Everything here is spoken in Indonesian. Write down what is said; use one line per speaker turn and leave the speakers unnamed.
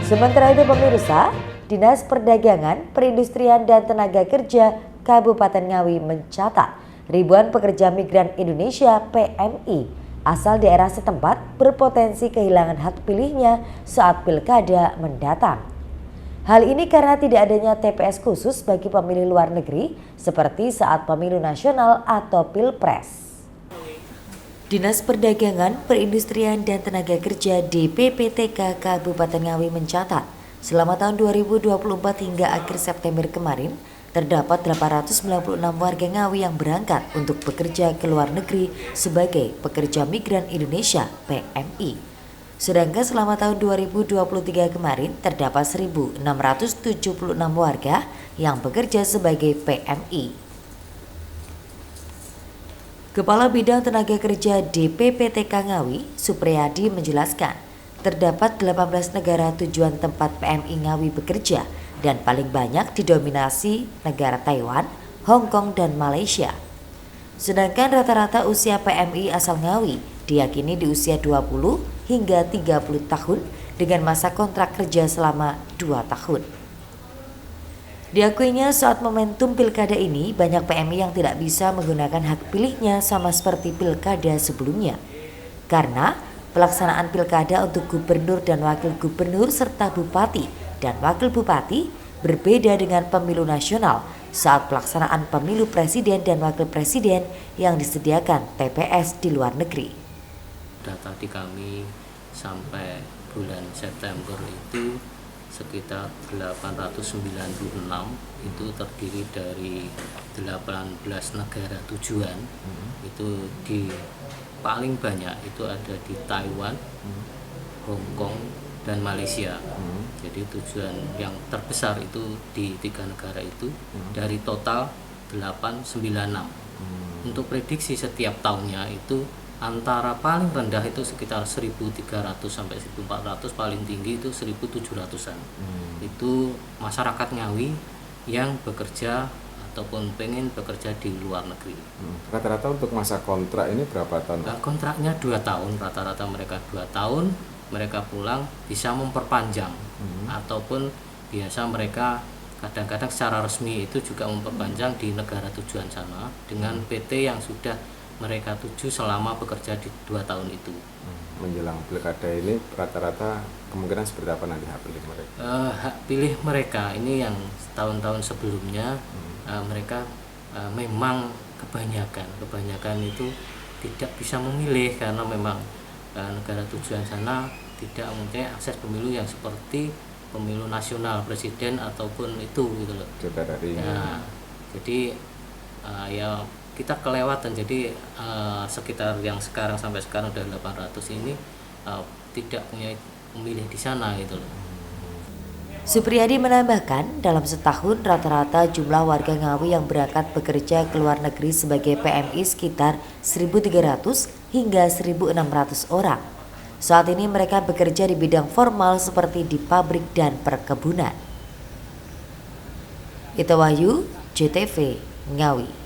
Sementara itu pemirsa, Dinas Perdagangan, Perindustrian dan Tenaga Kerja Kabupaten Ngawi mencatat ribuan pekerja migran Indonesia (PMI) asal daerah setempat berpotensi kehilangan hak pilihnya saat pilkada mendatang. Hal ini karena tidak adanya TPS khusus bagi pemilih luar negeri seperti saat pemilu nasional atau pilpres. Dinas Perdagangan, Perindustrian dan Tenaga Kerja DPPTK Kabupaten Ngawi mencatat, selama tahun 2024 hingga akhir September kemarin, terdapat 896 warga Ngawi yang berangkat untuk bekerja ke luar negeri sebagai pekerja migran Indonesia (PMI). Sedangkan selama tahun 2023 kemarin, terdapat 1.676 warga yang bekerja sebagai PMI. Kepala Bidang Tenaga Kerja DPPTK Ngawi, Supriyadi menjelaskan, terdapat 18 negara tujuan tempat PMI Ngawi bekerja dan paling banyak didominasi negara Taiwan, Hong Kong, dan Malaysia. Sedangkan rata-rata usia PMI asal Ngawi diyakini di usia 20 hingga 30 tahun dengan masa kontrak kerja selama 2 tahun. Diakuinya saat momentum pilkada ini banyak PMI yang tidak bisa menggunakan hak pilihnya sama seperti pilkada sebelumnya. Karena pelaksanaan pilkada untuk gubernur dan wakil gubernur serta bupati dan wakil bupati berbeda dengan pemilu nasional saat pelaksanaan pemilu presiden dan wakil presiden yang disediakan TPS di luar negeri.
Data di kami sampai bulan September itu sekitar 896 itu terdiri dari 18 negara tujuan. Itu di paling banyak itu ada di Taiwan, Hong Kong, dan Malaysia. Jadi tujuan yang terbesar itu di 3 negara itu dari total 896. Untuk prediksi setiap tahunnya itu antara paling rendah itu sekitar 1.300 sampai 1.400, paling tinggi itu 1.700-an. Itu masyarakat Ngawi yang bekerja ataupun pengen bekerja di luar negeri.
Rata-rata untuk masa kontrak ini berapa tahun?
Kontraknya 2 tahun, rata-rata mereka 2 tahun, mereka pulang bisa memperpanjang ataupun biasa mereka kadang-kadang secara resmi itu juga memperpanjang di negara tujuan sana dengan PT yang sudah mereka tuju selama bekerja di 2 tahun itu.
Menjelang pilkada ini rata-rata kemungkinan seperti apa nanti hak pilih mereka?
Hak pilih mereka ini yang tahun-tahun sebelumnya mereka memang kebanyakan itu tidak bisa memilih karena memang negara tujuan sana tidak mempunyai akses pemilu yang seperti pemilu nasional presiden ataupun itu gitu loh. Ya, jadi ya kita kelewatan, jadi sekitar yang sekarang sampai sekarang udah 800 ini tidak punya pemilih di sana gitu loh.
Supriyadi menambahkan, dalam setahun rata-rata jumlah warga Ngawi yang berangkat bekerja ke luar negeri sebagai PMI sekitar 1.300 hingga 1.600 orang. Saat ini mereka bekerja di bidang formal seperti di pabrik dan perkebunan. Ita Wahyu, JTV, Ngawi.